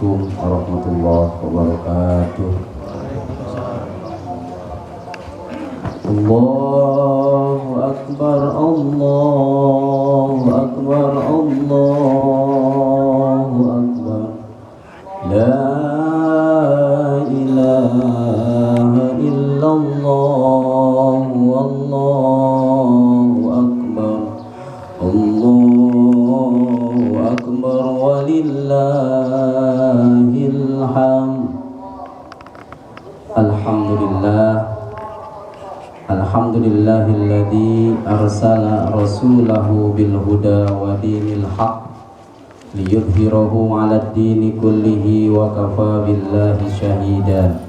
Assalamualaikum warahmatullahi wabarakatuh. Allahu Akbar, Allahu Akbar, Allahu Akbar. La ilaha illallah, Wallahu Akbar, Allahu Akbar, walillahil hamd. Alhamdulillahilladzi arsala rasulahu bil huda wa dinil haq liyudhhirahu 'alad dini kullihi wa kafa billahi shahida.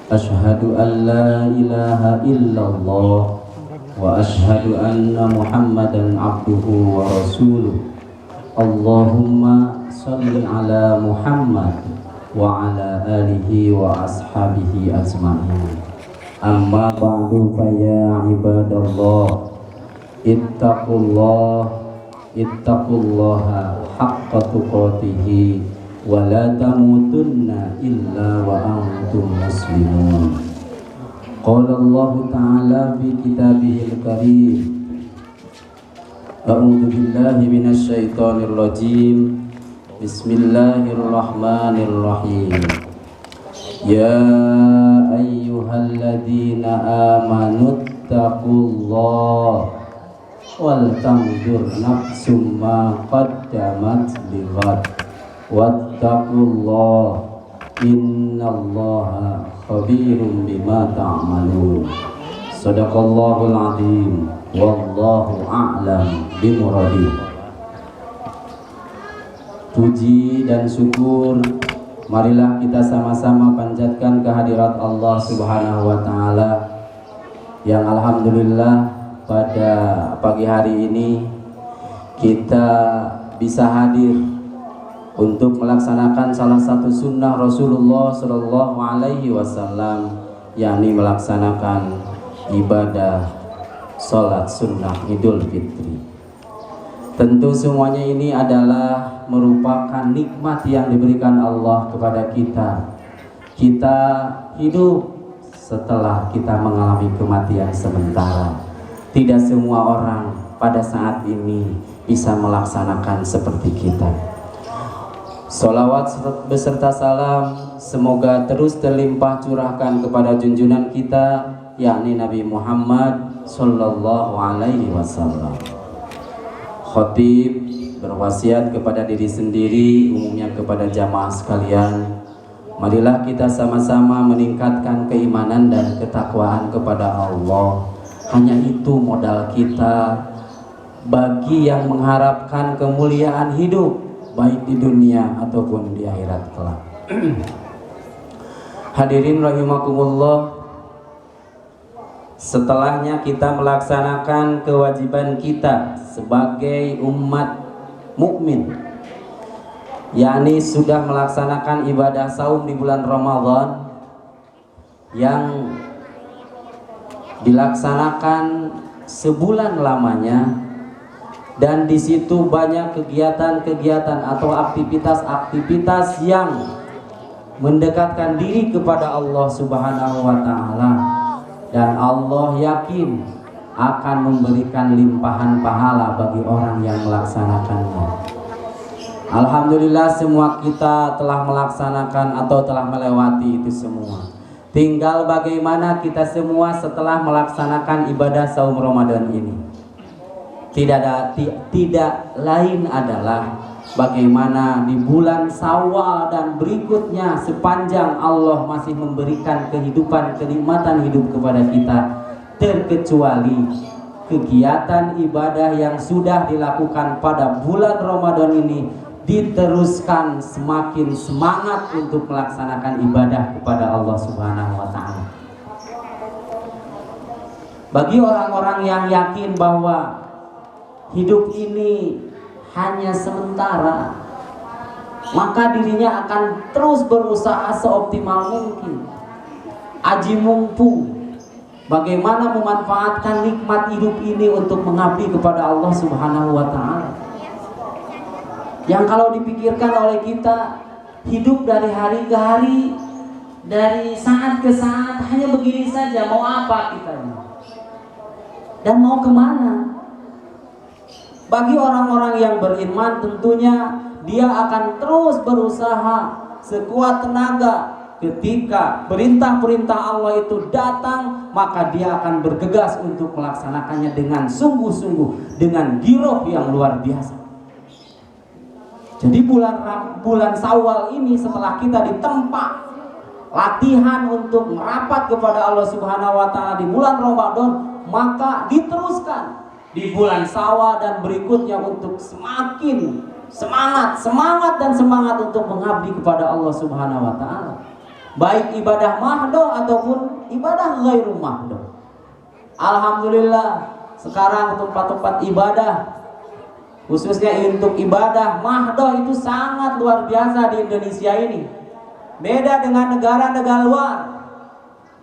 Asyhadu an la ilaha illallah wa asyhadu anna Muhammadan abduhu wa rasuluh. Allahumma shalli ala Muhammad wa ala alihi wa ashabihi ajma'in. Amma ba'du fa ya ibadallah ittaqullaha haqqa tuqatih wa la tamutunna illa wa antum muslimun. Qala Allah ta'ala fi kitabihil karim. A'udzu billahi minasy syaithanir rajim. Bismillahirrahmanirrahim. Ya ayyuhalladzina amanu taqullaha wal tanzur nafsum ma qaddamat lighad wattaqullaha innallaha khabirum bima ta'malun. Shadaqallahul azim wallahu a'lam bimuradih. Puji dan syukur marilah kita sama-sama panjatkan kehadirat Allah Subhanahu wa Ta'ala yang alhamdulillah pada pagi hari ini kita bisa hadir untuk melaksanakan salah satu sunnah Rasulullah Sallallahu Alaihi Wasallam, yakni melaksanakan ibadah sholat sunnah Idul Fitri. Tentu semuanya ini adalah merupakan nikmat yang diberikan Allah kepada kita. Kita hidup setelah kita mengalami kematian sementara. Tidak semua orang pada saat ini bisa melaksanakan seperti kita. Sholawat beserta salam semoga terus terlimpah curahkan kepada junjungan kita, yakni Nabi Muhammad Sallallahu Alaihi Wasallam. Khatib berwasiat kepada diri sendiri, umumnya kepada jamaah sekalian, marilah kita sama-sama meningkatkan keimanan dan ketakwaan kepada Allah. Hanya itu modal kita bagi yang mengharapkan kemuliaan hidup, baik di dunia ataupun di akhirat kelak. Hadirin rahimakumullah, setelahnya kita melaksanakan kewajiban kita sebagai umat mukmin, yakni sudah melaksanakan ibadah saum di bulan Ramadan yang dilaksanakan sebulan lamanya, dan di situ banyak kegiatan-kegiatan atau aktivitas-aktivitas yang mendekatkan diri kepada Allah Subhanahu wa Ta'ala, dan Allah yakin akan memberikan limpahan pahala bagi orang yang melaksanakannya. Alhamdulillah semua kita telah melaksanakan atau telah melewati itu semua. Tinggal bagaimana kita semua setelah melaksanakan ibadah saum Ramadan ini. Tidak lain adalah bagaimana di bulan Syawal dan berikutnya sepanjang Allah masih memberikan kehidupan, kenikmatan hidup kepada kita, terkecuali kegiatan ibadah yang sudah dilakukan pada bulan Ramadan ini diteruskan semakin semangat untuk melaksanakan ibadah kepada Allah Subhanahu wa Ta'ala. Bagi orang-orang yang yakin bahwa hidup ini hanya sementara, maka dirinya akan terus berusaha seoptimal mungkin, aji mumpung bagaimana memanfaatkan nikmat hidup ini untuk mengabdi kepada Allah Subhanahu wa Ta'ala. Yang kalau dipikirkan oleh kita hidup dari hari ke hari, dari saat ke saat, hanya begini saja. Mau apa kita ini? Dan mau kemana? Bagi orang-orang yang beriman tentunya dia akan terus berusaha sekuat tenaga. Ketika perintah-perintah Allah itu datang, maka dia akan bergegas untuk melaksanakannya dengan sungguh-sungguh, dengan giroh yang luar biasa. Jadi bulan Syawal ini setelah kita ditempa latihan untuk merapat kepada Allah Subhanahu wa taala di bulan Ramadan, maka diteruskan di bulan Syawal dan berikutnya untuk semakin semangat untuk mengabdi kepada Allah Subhanahu wa taala. Baik ibadah mahdoh ataupun ibadah ghairu mahdoh. Alhamdulillah sekarang tempat-tempat ibadah, khususnya untuk ibadah mahdoh itu sangat luar biasa di Indonesia ini. Beda dengan negara-negara luar.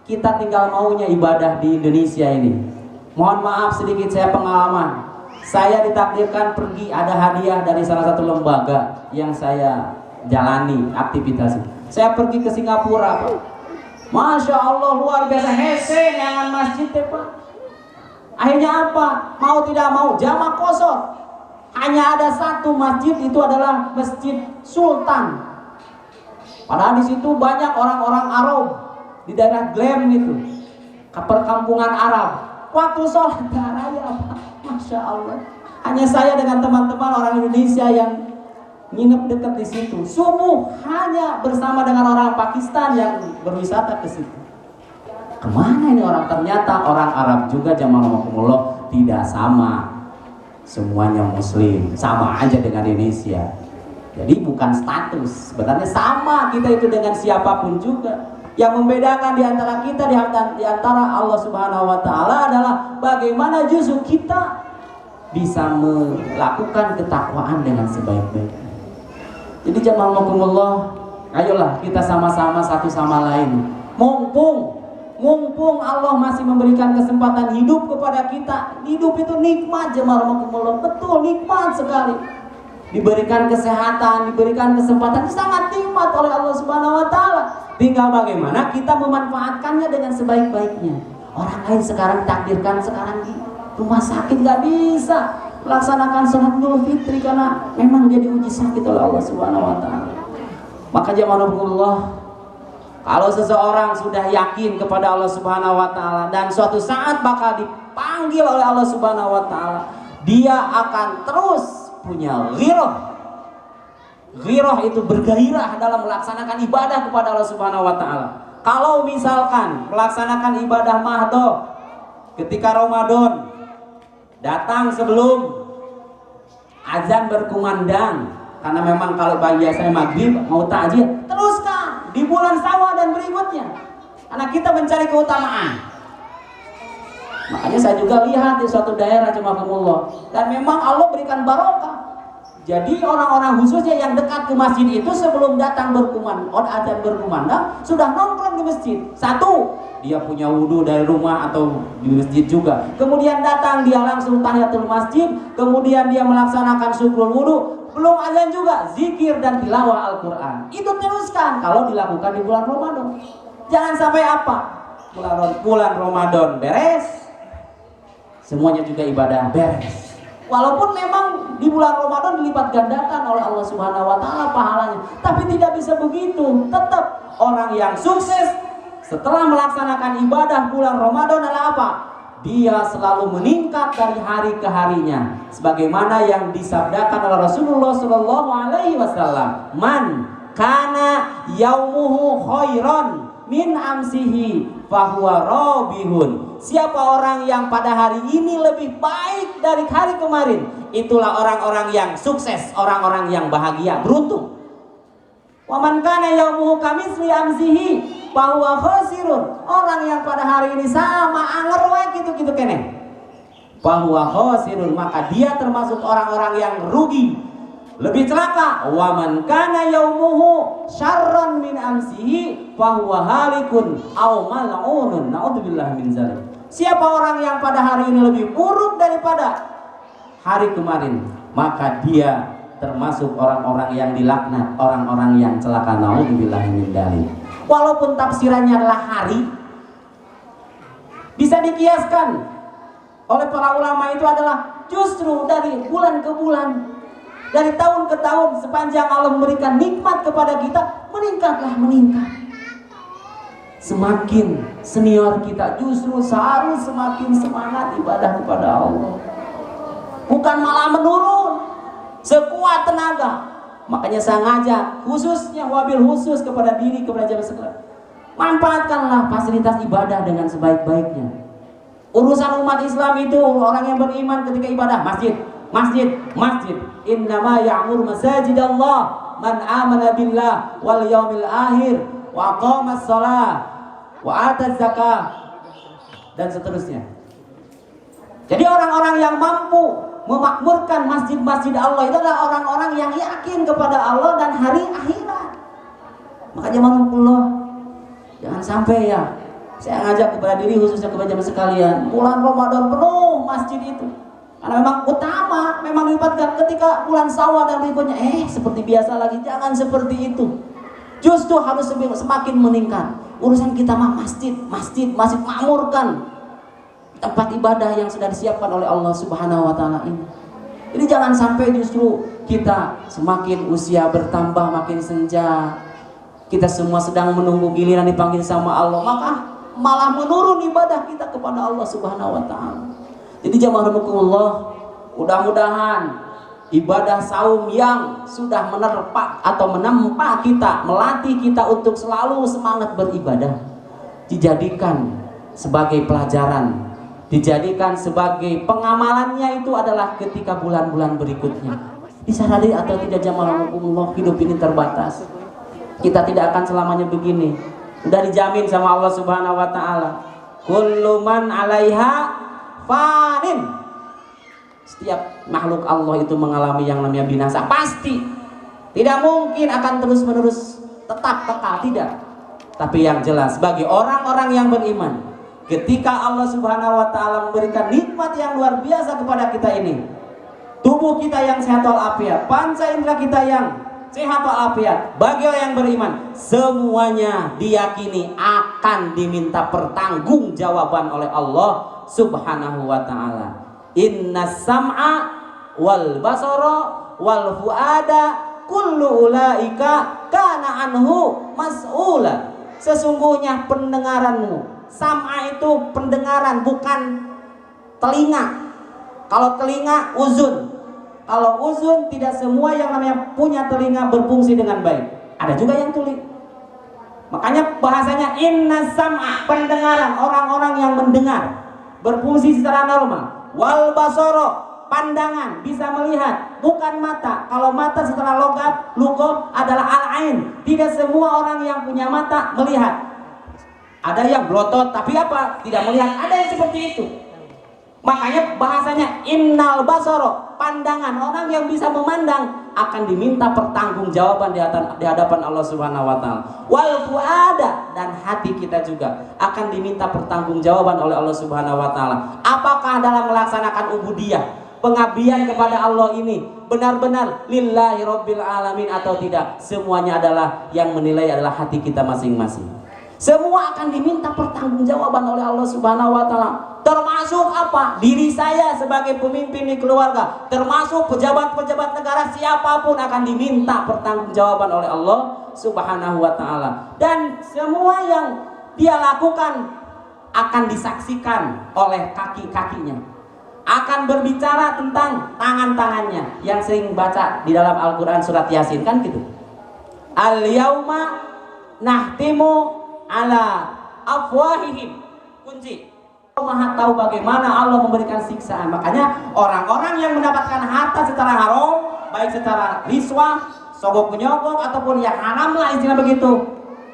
Kita tinggal maunya ibadah di Indonesia ini. Mohon maaf sedikit saya pengalaman. Saya ditakdirkan pergi, ada hadiah dari salah satu lembaga yang saya jalani aktivitasnya. Saya pergi ke Singapura, Pak. Masya Allah luar biasa, hese dengan masjid, Pak. Akhirnya apa? Mau tidak mau jamaah kosong. Hanya ada satu masjid, itu adalah Masjid Sultan. Padahal di situ banyak orang-orang Arab di daerah Glam itu, perkampungan Arab. Waktu sholat raya, Pak, Masya Allah, hanya saya dengan teman-teman orang Indonesia yang nginep dekat di situ. Subuh hanya bersama dengan orang Pakistan yang berwisata ke situ. Kemana ini orang? Ternyata orang Arab juga, jamaah tidak sama. Semuanya Muslim, sama aja dengan Indonesia. Jadi bukan status, sebenarnya sama kita itu dengan siapapun juga. Yang membedakan di antara kita di antara Allah Subhanahu wa taala adalah bagaimana justru kita bisa melakukan ketakwaan dengan sebaik-baiknya. Jadi jamaah, ayolah kita sama-sama satu sama lain. Mumpung Allah masih memberikan kesempatan hidup kepada kita. Hidup itu nikmat, jemaah, betul nikmat sekali. Diberikan kesehatan, diberikan kesempatan, sangat nikmat oleh Allah Subhanahu wa taala. Tinggal bagaimana kita memanfaatkannya dengan sebaik-baiknya. Orang lain sekarang takdirkan sekarang di rumah sakit nggak bisa melaksanakan sholat Idul Fitri karena memang dia diuji sakit oleh Allah Subhanahu wa taala. Maka jemaah, kalau seseorang sudah yakin kepada Allah Subhanahu wa taala dan suatu saat bakal dipanggil oleh Allah Subhanahu wa taala, dia akan terus punya ghirah. Ghirah itu bergairah dalam melaksanakan ibadah kepada Allah Subhanahu wa taala. Kalau misalkan melaksanakan ibadah mahdoh ketika Ramadan datang sebelum azan berkumandang, karena memang kalau biasanya maghrib mau takjil, teruskan di bulan Syawal dan berikutnya, karena kita mencari keutamaan. Makanya saya juga lihat di suatu daerah, jemaah, dan memang Allah berikan barokah. Jadi orang-orang khususnya yang dekat ke masjid itu sebelum datang azan berkumandang sudah nongkrong di masjid. Satu, dia punya wudhu dari rumah atau di masjid juga. Kemudian datang dia langsung tahiyatul masjid, kemudian dia melaksanakan syukrul wudhu. Belum azan juga zikir dan tilawah Al-Quran. Itu teruskan kalau dilakukan di bulan Ramadan. Jangan sampai apa? Bulan Ramadan beres, semuanya juga ibadah beres. Walaupun memang di bulan Ramadan dilipat gandakan oleh Allah Subhanahu wa taala pahalanya, tapi tidak bisa begitu. Tetap orang yang sukses setelah melaksanakan ibadah bulan Ramadan adalah apa? Dia selalu meningkat dari hari ke harinya, sebagaimana yang disabdakan oleh Rasulullah Shallallahu Alaihi Wasallam, man kana yaumuhu khairan min amsihi fahuwa robihun. Siapa orang yang pada hari ini lebih baik dari hari kemarin, itulah orang-orang yang sukses, orang-orang yang bahagia, beruntung. Wa man kana yaumuhu kamisli amsihi fahuwa khasirun. Orang yang pada hari ini sama anger wae gitu-gitu kene, fahuwa khasirun, maka dia termasuk orang-orang yang rugi, lebih celaka. Wa man kana yaumuhu syarran min amsihi fahuwa halikun aw mal'unun. Naudzubillah min dzalik. Siapa orang yang pada hari ini lebih buruk daripada hari kemarin, maka dia termasuk orang-orang yang dilaknat, orang-orang yang celaka. Naudzubillahi min dzalik. Walaupun tafsirannya adalah hari, bisa dikiaskan oleh para ulama itu adalah justru dari bulan ke bulan, dari tahun ke tahun, sepanjang Allah memberikan nikmat kepada kita, meningkat. Semakin senior kita justru harus semakin semangat ibadah kepada Allah, bukan malah menurun sekuat tenaga. Makanya saya ngajak khususnya wabil khusus kepada diri, kepada jamaah sekalian, manfaatkanlah fasilitas ibadah dengan sebaik-baiknya. Urusan umat Islam itu orang yang beriman ketika ibadah masjid. Innama ya'mur masajidallah man amana billah wal yaumil akhir wa aqamas shalah wa ataz zakah dan seterusnya. Jadi orang-orang yang mampu memakmurkan masjid-masjid Allah itu adalah orang-orang yang yakin kepada Allah dan hari akhirat. Makanya manullah, jangan sampai ya, saya ngajak kepada diri khususnya kepada jamaah sekalian, bulan Ramadan penuh masjid itu, karena memang utama, memang dilibatkan. Ketika bulan Syawal dan berikutnya seperti biasa lagi. Jangan seperti itu, justru harus semakin meningkat. Urusan kita mah masjid makmurkan tempat ibadah yang sudah disiapkan oleh Allah Subhanahu wa Ta'ala ini. Jadi jangan sampai justru kita semakin usia bertambah, makin senja, kita semua sedang menunggu giliran dipanggil sama Allah, maka malah menurun ibadah kita kepada Allah Subhanahu wa Ta'ala. Jadi jamaah rahimakumullah, mudah-mudahan ibadah saum yang sudah menerpa atau menempa kita, melatih kita untuk selalu semangat beribadah, dijadikan sebagai pelajaran, dijadikan sebagai pengamalannya itu adalah ketika bulan-bulan berikutnya. Disadari atau tidak jamaah rahimakumullah, hidup ini terbatas. Kita tidak akan selamanya begini. Sudah dijamin sama Allah Subhanahu wa Ta'ala, kullu man 'alaiha fanin. Setiap makhluk Allah itu mengalami yang namanya binasa, pasti. Tidak mungkin akan terus-menerus tetap kekal, tidak. Tapi yang jelas bagi orang-orang yang beriman, ketika Allah Subhanahu wa Ta'ala memberikan nikmat yang luar biasa kepada kita ini, tubuh kita yang sehat walafiat, panca indera kita yang sehat walafiat, bagi orang yang beriman, semuanya diyakini akan diminta pertanggungjawaban oleh Allah Subhanahu wa Ta'ala. Innas sam'a wal basara wal fuada kullu ulaika kana anhu mas'ula. Sesungguhnya pendengaranmu, sam'a itu pendengaran, bukan telinga. Kalau telinga uzun, kalau uzun tidak semua yang namanya punya telinga berfungsi dengan baik. Ada juga yang tuli. Makanya bahasanya inna sam'a, pendengaran, orang-orang yang mendengar berfungsi secara normal. Wal basara, pandangan, bisa melihat, bukan mata. Kalau mata secara lugah adalah al-ain. Tidak semua orang yang punya mata melihat. Ada yang belotot tapi apa? Tidak melihat. Ada yang seperti itu. Makanya bahasanya innal basara, pandangan. Orang yang bisa memandang akan diminta pertanggungjawaban di hadapan Allah Subhanahu wa Ta'ala. Wal fuada, dan hati kita juga akan diminta pertanggungjawaban oleh Allah Subhanahu wa Ta'ala. Apakah dalam melaksanakan ubudiyah, pengabdian kepada Allah ini benar-benar lillahi rabbil alamin atau tidak? Semuanya adalah yang menilai adalah hati kita masing-masing. Semua akan diminta pertanggungjawaban oleh Allah Subhanahu wa Ta'ala. Termasuk apa? Diri saya sebagai pemimpin di keluarga, termasuk pejabat-pejabat negara, siapapun akan diminta pertanggungjawaban oleh Allah Subhanahu wa Ta'ala. Dan semua yang dia lakukan akan disaksikan oleh kaki-kakinya, akan berbicara tentang tangan-tangannya. Yang sering baca di dalam Al-Quran surat Yasin kan gitu, al-yauma nahtimu ala afwahihim, kunci. Allah Maha tahu bagaimana Allah memberikan siksaan. Makanya orang-orang yang mendapatkan harta secara haram, baik secara riswah, sogok menyogok, ataupun yang haram lah istilah begitu,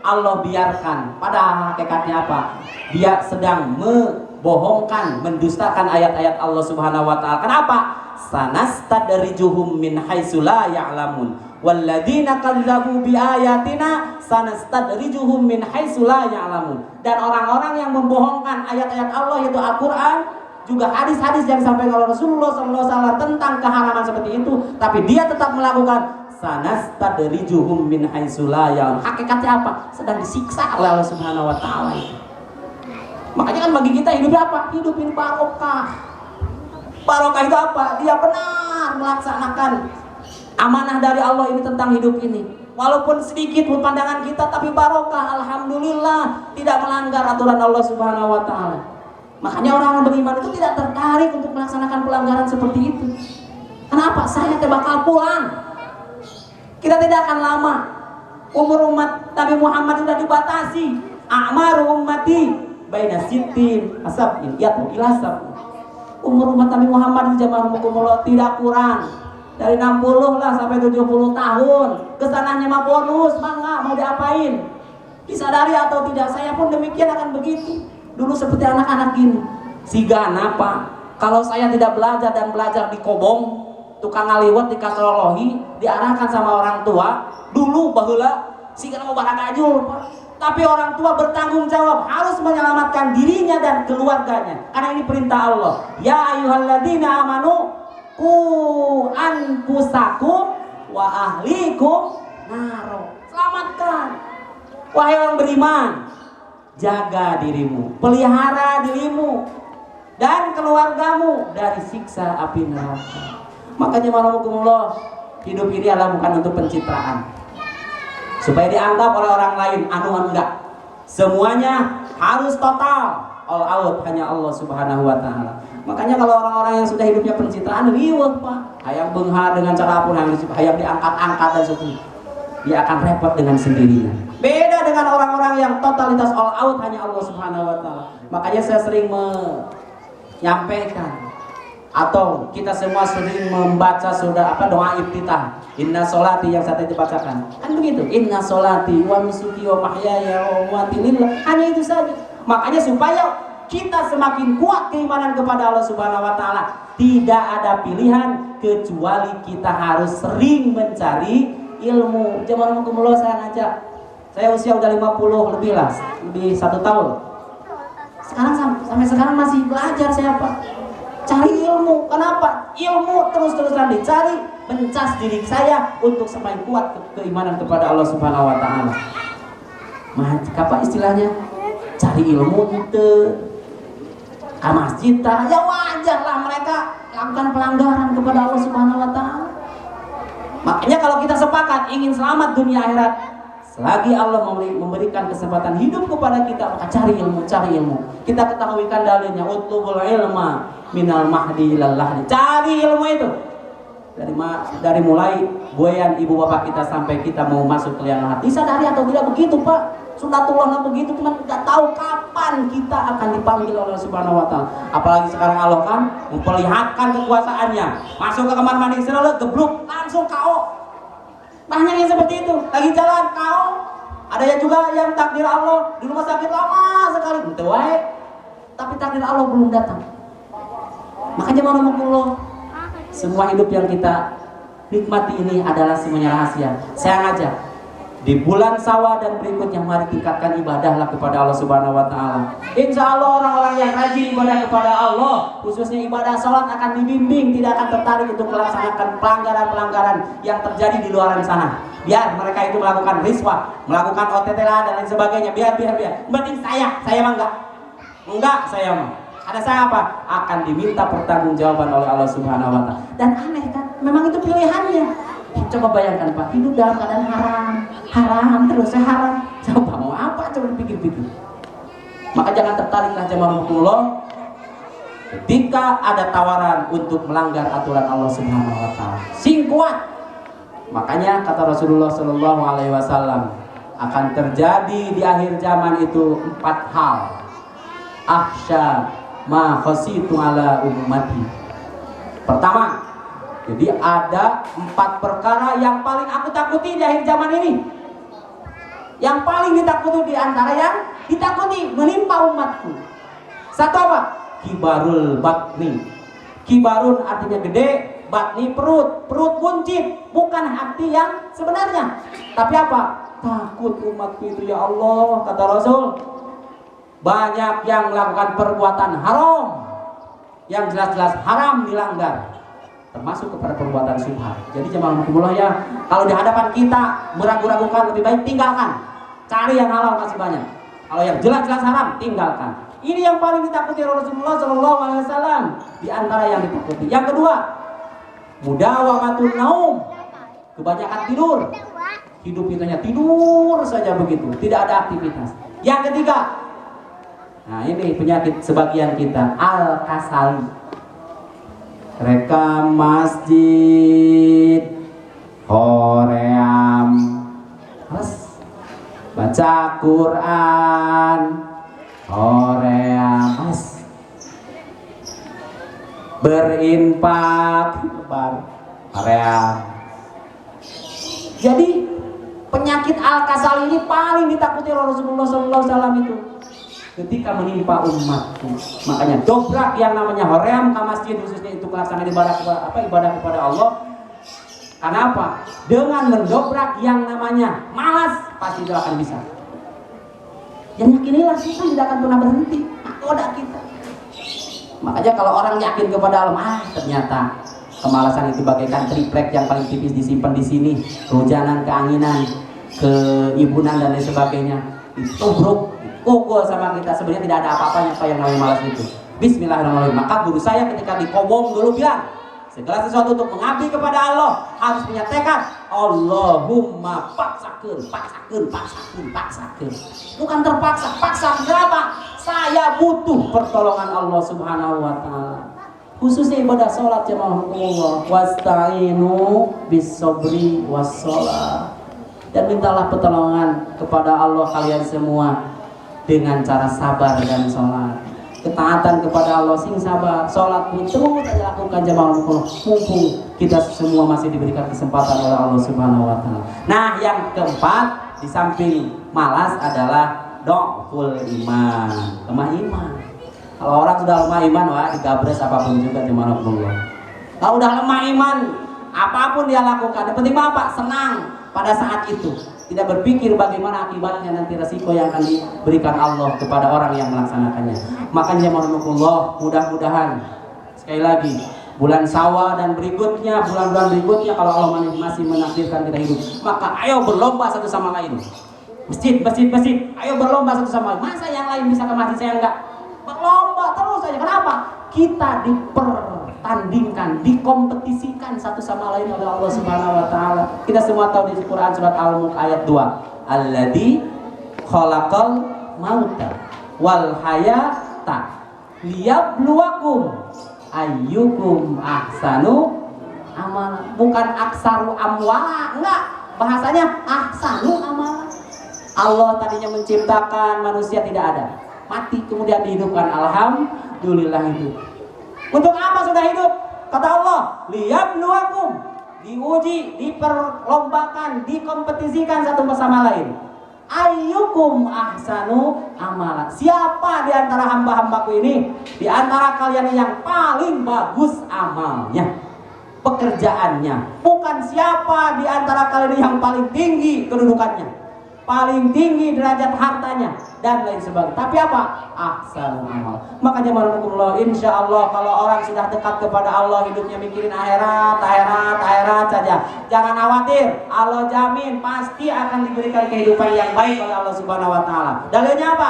Allah biarkan. Pada hakikatnya apa? Dia sedang membohongkan, mendustakan ayat-ayat Allah Subhanahu wa Ta'ala. Kenapa? Sanastadrijuhum min haitsu la ya'lamun. Walladzina kadzdzabu biayatina sanastadrijuhum min haitsu la ya'lamun. Dan orang-orang yang membohongkan ayat-ayat Allah yaitu Al-Qur'an, juga hadis-hadis yang disampaikan oleh Rasulullah SAW tentang keharaman seperti itu, tapi dia tetap melakukan, sanastadrijuhum min haitsu la ya'lamun. Hakikatnya apa? Sedang disiksa oleh Allah Subhanahu wa taala itu. Makanya kan bagi kita hidup apa? Hidup ini barokah. Barokah itu apa? Dia benar melaksanakan amanah dari Allah ini tentang hidup ini. Walaupun sedikit pandangan kita, tapi barokah, alhamdulillah, tidak melanggar aturan Allah Subhanahu wa taala. Makanya orang-orang beriman itu tidak tertarik untuk melaksanakan pelanggaran seperti itu. Kenapa? Saya bakal pulang. Kita tidak akan lama. Umur umat Nabi Muhammad sudah dibatasi. A'maru ummati baina sittin asabin yatu ilasab. Umur umat Nabi Muhammad di zaman Rasulullah tidak kurang dari 60 lah sampai 70 tahun. Kesananya mah bonus, mangga mau diapain? Disadari atau tidak, saya pun demikian akan begitu. Dulu seperti anak-anak gini. Siga apa? Kalau saya tidak belajar dan belajar di Kobong, tukang ngaliwat di kastrologi, diarahkan sama orang tua. Dulu baheula siga mau barakajul, Pak. Tapi orang tua bertanggung jawab, harus menyelamatkan dirinya dan keluarganya, karena ini perintah Allah. Ya ayyuhalladzina amanu qu anfusakum wa ahlikum naro. Selamatkan, wahai orang beriman, jaga dirimu, pelihara dirimu dan keluargamu dari siksa api neraka. Makanya warahmatullah, hidup ini adalah bukan untuk pencitraan supaya dianggap oleh orang lain, enggak. Semuanya harus total, all out, hanya Allah Subhanahu wa taala. Makanya kalau orang-orang yang sudah hidupnya pencitraan, riweuh Pak, hayang beunghar dengan cara apapun, hayang diangkat-angkat dan seterusnya, dia akan repot dengan sendirinya. Beda dengan orang-orang yang totalitas all out, hanya Allah Subhanahu wa taala. Makanya saya sering menyampaikan, atau kita semua sering membaca doa iftitah, inna sholati yang saya tadi bacakan, kan begitu, inna sholati wa nusuki wa mahyaya wa mamati lillah, hanya itu saja. Makanya supaya kita semakin kuat keimanan kepada Allah Subhanahu wa taala, tidak ada pilihan kecuali kita harus sering mencari ilmu. Jamaah kumullah, saya ngajak, saya usia udah 50 lebih lah, lebih 1 tahun. Sekarang sampai sekarang masih belajar saya Pak. Cari ilmu. Kenapa? Ilmu terus-terusan dicari, mencas diri saya untuk semakin kuat keimanan kepada Allah Subhanahu wa taala. Apa istilahnya? Cari ilmu itu ke masjid, ya wajar lah mereka lakukan pelanggaran kepada Allah Subhanahu wa taala. Makanya kalau kita sepakat ingin selamat dunia akhirat, selagi Allah memberikan kesempatan hidup kepada kita, maka cari ilmu, cari ilmu. Kita ketahui kan dalilnya, utlubul ilma minal mahdi ilal lahdi. Cari ilmu itu dari mulai buayan ibu bapak kita sampai kita mau masuk ke liang lahat. Disadari atau tidak begitu Pak? Sunatullahnya begitu, cuma tidak tahu kapan kita akan dipanggil oleh Allah Subhanahu wa taala. Apalagi sekarang Allah kan memperlihatkan kekuasaannya. Masuk ke kamar mandi selalu gebluk, langsung KO. Banyak yang seperti itu, lagi jalan KO. Ada yang juga yang takdir Allah di rumah sakit lama sekali, tapi takdir Allah belum datang. Makanya warahmatullah, semua hidup yang kita nikmati ini adalah semuanya rahasia. Saya ngajak, di bulan Syawal dan berikutnya, mari tingkatkan ibadahlah kepada Allah Subhanahu wa taala. Insya Allah orang-orang yang rajin ibadah kepada Allah, khususnya ibadah salat, akan dibimbing, tidak akan tertarik untuk melaksanakan pelanggaran-pelanggaran yang terjadi di luar sana. Biar mereka itu melakukan riswah, melakukan OTT dan lain sebagainya. Biar. Penting saya mah enggak, saya mah. Ada saya apa? Akan diminta pertanggungjawaban oleh Allah Subhanahu wa taala. Dan aneh kan? Memang itu pilihannya. Coba bayangkan Pak, hidup dalam keadaan haram terus, haram. Coba mau apa? Coba dipikir-pikir. Maka jangan tertariklah jamaah ketika ada tawaran untuk melanggar aturan Allah Subhanahu wa taala. Sing kuat. Makanya kata Rasulullah Shallallahu alaihi wasallam, akan terjadi di akhir zaman itu 4 hal. Akhsha ma khasitu ala ummati. Pertama, jadi ada 4 perkara yang paling aku takuti di akhir zaman ini. Yang paling ditakuti di antara yang ditakuti menimpa umatku. Satu apa? Kibarul batni. Kibarun artinya gede, batni perut buncit, bukan hati yang sebenarnya. Tapi apa? Takut umatku itu ya Allah, kata Rasul. Banyak yang melakukan perbuatan haram, yang jelas-jelas haram dilanggar, termasuk kepada perbuatan syubhat. Jadi jemaah Allah ya, kalau di hadapan kita meragu-ragukan, lebih baik tinggalkan. Cari yang halal masih banyak. Kalau yang jelas-jelas haram, tinggalkan. Ini yang paling ditakuti Rasulullah SAW. Di antara yang ditakuti. Yang kedua, mudawamatun naum, kebanyakan tidur. Hidup itu hanya tidur saja begitu, tidak ada aktivitas. Yang ketiga, nah ini penyakit sebagian kita, al-kasali. Rekam masjid, hoream, baca Quran, hoream, berinfak, hoream. Jadi penyakit al-kasal ini paling ditakuti Rasulullah SAW itu ketika menimpa umat. Makanya dobrak yang namanya hoream ke masjid, khususnya itu pelaksanaan ibadah kepada Allah. Karena apa? Dengan mendobrak yang namanya malas, pasti itu akan bisa. Yang yakinilah kita tidak akan pernah berhenti. Nakoda kita. Makanya kalau orang yakin kepada Allah, ternyata kemalasan itu bagaikan triplek yang paling tipis disimpan di sini, kehujanan, keanginan, keibunan dan lain sebagainya. Itu bro, pukul sama kita. Sebenarnya tidak ada apa-apanya apa yang namanya malas itu. Bismillahirrahmanirrahim. Maka guru saya ketika dikomong dulu bilang, segala sesuatu untuk mengabdi kepada Allah harus punya tekad. Allahumma paksakeun. Bukan terpaksa, paksa berapa? Saya butuh pertolongan Allah Subhanahu wa taala. Khususnya ibadah sholat jemaah Allah. Wasta'inu bis-sabri was-shalah. Dan mintalah pertolongan kepada Allah kalian semua dengan cara sabar dan sholat. Ketaatan kepada Allah sing sabar, sholat pun terus saja lakukan jemaah Allah. Mumpung kita semua masih diberikan kesempatan oleh Allah Subhanahu wa taala. Nah, yang keempat di samping malas adalah dhaful iman, lemah iman. Kalau orang sudah lemah iman, wah digabres apapun juga jemaah Allah. Kalau udah lemah iman, apapun dia lakukan. Yang penting apa? Senang pada saat itu. Tidak berpikir bagaimana akibatnya nanti resiko yang akan diberikan Allah kepada orang yang melaksanakannya. Makanya jemaah Allah, mudah-mudahan sekali lagi bulan Syawal dan berikutnya, bulan-bulan berikutnya kalau Allah masih menakdirkan kita hidup, maka ayo berlomba satu sama lain. Masjid, ayo berlomba satu sama lain. Masa yang lain bisa ke masjid, saya enggak? Berlomba terus saja. Kenapa? Kita dipertandingkan, dikompetisikan satu sama lain oleh Allah Subhanahu wa taala. Kita semua tahu di Quran surat Al-Mulk ayat 2. Alladzi khalaqal mauta wal hayata liyabluwakum ayyukum ahsanu amala. Bukan aksaru amwala, enggak. Bahasanya ahsanu amala. Allah tadinya menciptakan manusia tidak ada, mati kemudian dihidupkan. Alhamdulillah hidup. Untuk apa sudah hidup? Kata Allah, liyabluwakum, diuji, diperlombakan, dikompetisikan satu bersama lain. Ayyukum ahsanu amala. Siapa di antara hamba-hambaku ini, di antara kalian yang paling bagus amalnya, pekerjaannya. Bukan siapa di antara kalian yang paling tinggi kedudukannya, paling tinggi derajat hartanya dan lain sebagainya. Tapi apa? Ahsanul amal. Makanya Allah, insya Allah kalau orang sudah dekat kepada Allah, hidupnya mikirin akhirat saja. Jangan khawatir, Allah jamin pasti akan diberikan kehidupan yang baik oleh Allah Subhanahu wa taala. Dalilnya apa?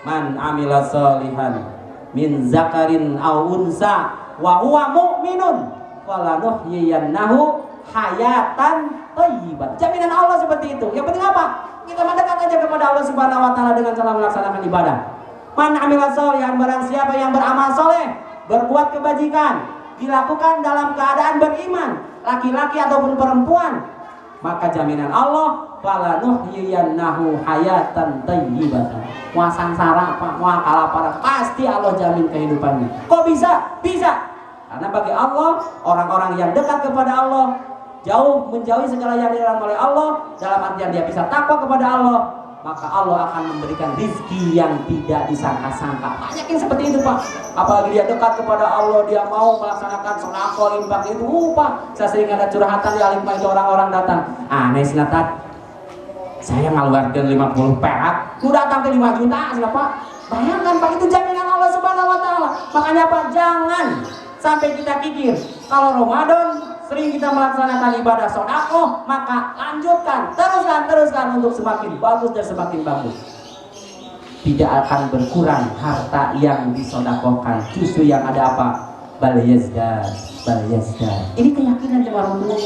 Man amila sholihan min zakarin aw unsa wa huwa mu'minun falanuhyiyannahu hayatan thayyiban. Jaminan Allah seperti itu. Yang penting apa? Kita mendekat aja kepada Allah Subhanahu wa taala dengan cara melaksanakan ibadah. Man amila sholihan, barang siapa yang beramal soleh, berbuat kebajikan, dilakukan dalam keadaan beriman, laki-laki ataupun perempuan, maka jaminan Allah falanuhyiyannahu hayatan thayyibatan. Mau sangsara apa, mau kalaparan, pasti Allah jamin kehidupannya. Kok bisa? Bisa. Karena bagi Allah, orang-orang yang dekat kepada Allah, jauh menjauhi segala yang dilarang oleh Allah, dalam artian dia bisa takwa kepada Allah, maka Allah akan memberikan rizki yang tidak disangka-sangka. Banyak yang seperti itu Pak. Apalagi dia dekat kepada Allah, dia mau melaksanakan sedekah, infak itu, Pak. Saya sering ada curhatan di Alimah itu, orang-orang datang, aneh sinatan, saya ngaluarkan 50 perak, lu datang ke 5 juta, siapa? Bayangkan Pak, itu jaminan Allah Subhanahu wa taala. Makanya apa? Jangan sampai kita kikir. Kalau Ramadan sering kita melaksanakan ibadah sedekah, maka lanjutkan, teruskan untuk semakin bagus dan semakin bagus. Tidak akan berkurang harta yang disedekahkan, justru yang ada apa? Bal yazdad. Ini keyakinan jemaah umum.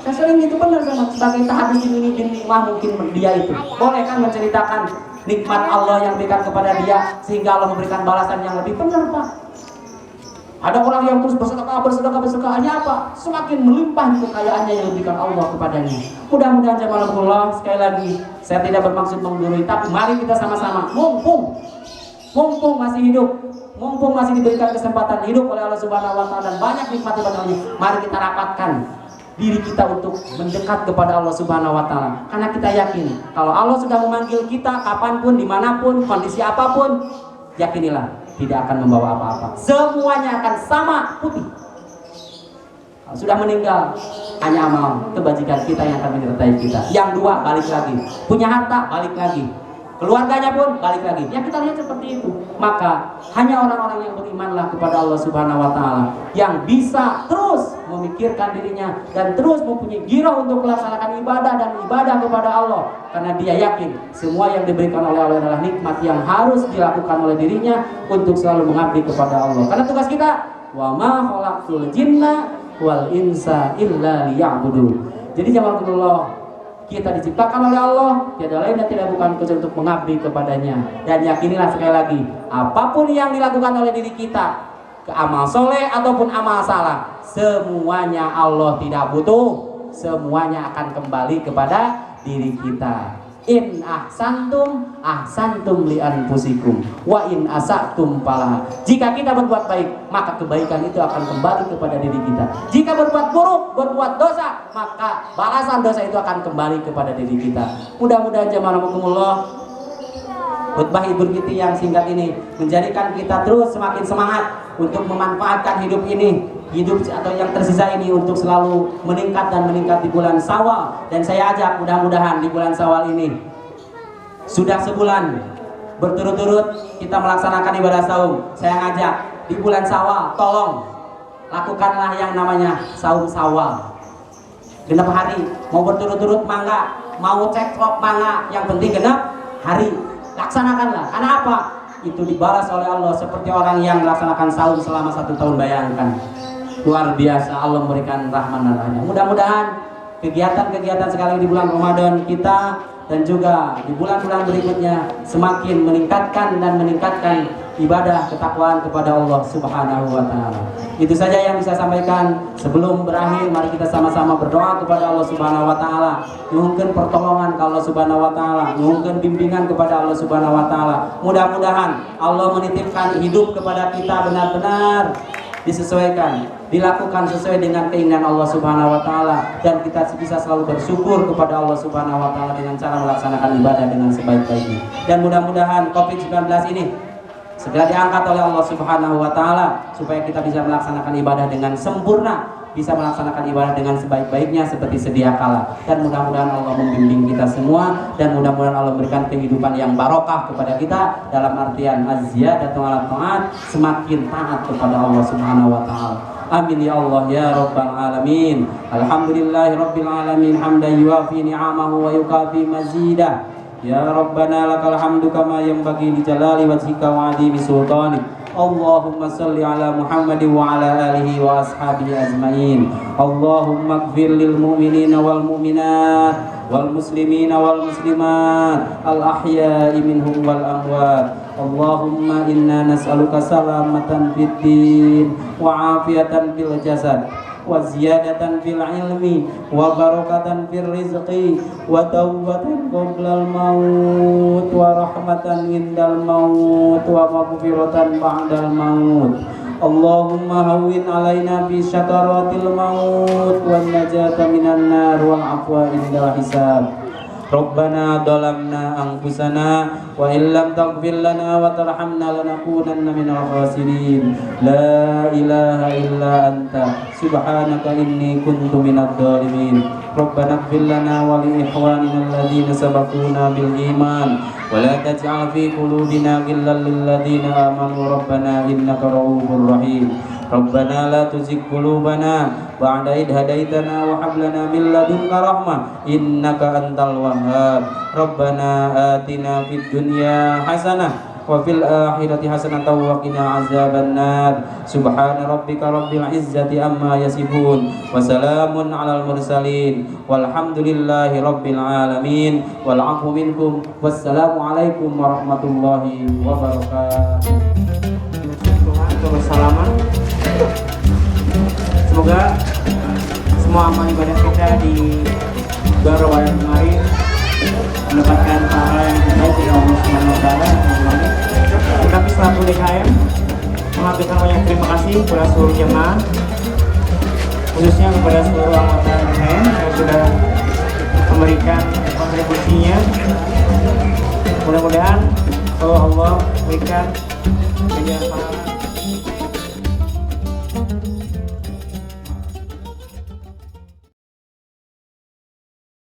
Saya sering itu benar sama sebagai tahadus ini nikmah mungkin dia itu boleh kan menceritakan nikmat Allah yang diberikan kepada dia sehingga Allah memberikan balasan yang lebih benar, Pak. Ada orang yang terus bersedekah hanya apa? Semakin melimpah kekayaannya yang diberikan Allah kepadanya. Mudah-mudahan jemaah Allah, sekali lagi saya tidak bermaksud menggurui, tapi mari kita sama-sama mumpung masih hidup, mumpung masih diberikan kesempatan hidup oleh Allah Subhanahu wa taala dan banyak nikmat ibadahnya, mari kita rapatkan diri kita untuk mendekat kepada Allah Subhanahu wa taala. Karena kita yakin kalau Allah sudah memanggil kita kapanpun, dimanapun, kondisi apapun, yakinilah tidak akan membawa apa-apa. Semuanya akan sama putih. Kalau sudah meninggal, hanya amal kebajikan kita yang akan menyertai kita. Yang dua, balik lagi. Punya harta, balik lagi. Keluarganya pun balik lagi. Ya kita lihat seperti itu. Maka hanya orang-orang yang berimanlah kepada Allah Subhanahu wa taala yang bisa terus memikirkan dirinya dan terus mempunyai girah untuk melaksanakan ibadah dan ibadah kepada Allah, karena dia yakin semua yang diberikan oleh Allah adalah nikmat yang harus dilakukan oleh dirinya untuk selalu mengabdi kepada Allah. Karena tugas kita wa ma khalaqtul jinna wal insa illa liya'budun. Jadi jamaah kita diciptakan oleh Allah, tiada lain dan tidak bukan kecuali untuk mengabdi kepadanya. Dan yakinilah sekali lagi, apapun yang dilakukan oleh diri kita, ke amal soleh ataupun amal salah, semuanya Allah tidak butuh, semuanya akan kembali kepada diri kita. In ahsantum li anfusikum wa in asatum falaha. Jika kita berbuat baik, maka kebaikan itu akan kembali kepada diri kita. Jika berbuat buruk, berbuat dosa, maka balasan dosa itu akan kembali kepada diri kita. Mudah-mudahan jemaah khutbah Idul Fitri yang singkat ini menjadikan kita terus semakin semangat untuk memanfaatkan hidup ini, hidup atau yang tersisa ini untuk selalu meningkat di bulan Syawal. Dan saya ajak mudah-mudahan di bulan Syawal ini sudah sebulan berturut-turut kita melaksanakan ibadah saum. Saya ngajak di bulan Syawal, tolong lakukanlah yang namanya saum Syawal. Genap hari, mau berturut-turut mangga, mau cekrok mangga, yang penting genap hari. Laksanakanlah. Karena apa? Itu dibalas oleh Allah seperti orang yang melaksanakan saum selama 1 tahun. Bayangkan, luar biasa Allah memberikan rahmat dan rahmatnya. Mudah-mudahan kegiatan-kegiatan sekali di bulan Ramadan kita dan juga di bulan-bulan berikutnya semakin meningkatkan ibadah ketakwaan kepada Allah Subhanahu wa taala. Itu saja yang bisa saya sampaikan. Sebelum berakhir, mari kita sama-sama berdoa kepada Allah Subhanahu wa taala, nyuhunkeun pertolongan ke Allah Subhanahu wa taala, nyuhunkeun bimbingan kepada Allah Subhanahu wa taala. Mudah-mudahan Allah menitipkan hidup kepada kita benar-benar disesuaikan, dilakukan sesuai dengan keinginan Allah Subhanahu wa taala, dan kita bisa selalu bersyukur kepada Allah Subhanahu wa taala dengan cara melaksanakan ibadah dengan sebaik-baiknya. Dan mudah-mudahan Covid-19 ini segera diangkat oleh Allah Subhanahu wa taala supaya kita bisa melaksanakan ibadah dengan sempurna, bisa melaksanakan ibadah dengan sebaik-baiknya seperti sedia kala. Dan mudah-mudahan Allah membimbing kita semua, dan mudah-mudahan Allah memberikan kehidupan yang barokah kepada kita dalam artian az-ziyadatu 'ala ta'at, semakin taat kepada Allah Subhanahu wa taala. Amin ya Allah ya rabbal alamin. Alhamdulillahirabbil alamin hamdan yuwafi ni'amahu wa yukafi mazidah. Ya Rabbana lakal hamdu kama yanbaghi li jalali wajhika wa 'azimi sultanik. Allahumma salli ala Muhammad wa ala alihi wa ashabihi ajmain. Allahumma ighfir lil mu'minina wal mu'minat wal muslimina wal muslimat al ahya'i minhum wal amwat. Allahumma inna nas'aluka salamatan fid din wa afiyatan fil jasad wa ziyadatan fil ilmi wa barakatan fil rizqi wa tawbatan qoblal maut wa rahmatan indal maut wa maghfiratan ba'dal maut. Allahumma hawwin alaina fi syakaratil maut wan najata minan nar wal afwa indal hisab. Rabbana dhalamna anfusana wa illam taghfir lana wa tarhamna lanakunanna minal khasirin. La ilaha illa anta subhanaka inni kuntu minadh dhalimin. Rabbana ighfir lana wa li ikhwanina alladhina sabaquna bil iman ولا تجعل في قلوبنا غلا للذين آمنوا ربنا إنك رؤوف رحيم ربنا لا تزغ قلوبنا بعد إذ هديتنا وهب لنا من لدنك رحمة إنك أنت الوهاب ربنا آتنا في الدنيا حسنة وفي الآخرة حسنة وقنا عذاب النار سبحان ربك رب العزة عما يصفون وسلام على المرسلين والحمد لله رب العالمين والعفو منكم والسلام عليكم ورحمة الله وبركاته. Wassalamualaikum. Semoga semua amal ibadah kita di bulan Ramadan kemarin mendapatkan pahala yang terbaik dari Allah Subhanahu wa taala. Kami selaku DKM mengaturkan banyak terima kasih kepada seluruh jemaah, khususnya kepada seluruh anggota DKM yang sudah memberikan kontribusinya. Mudah-mudahan Allah berikan ganjaran pahala.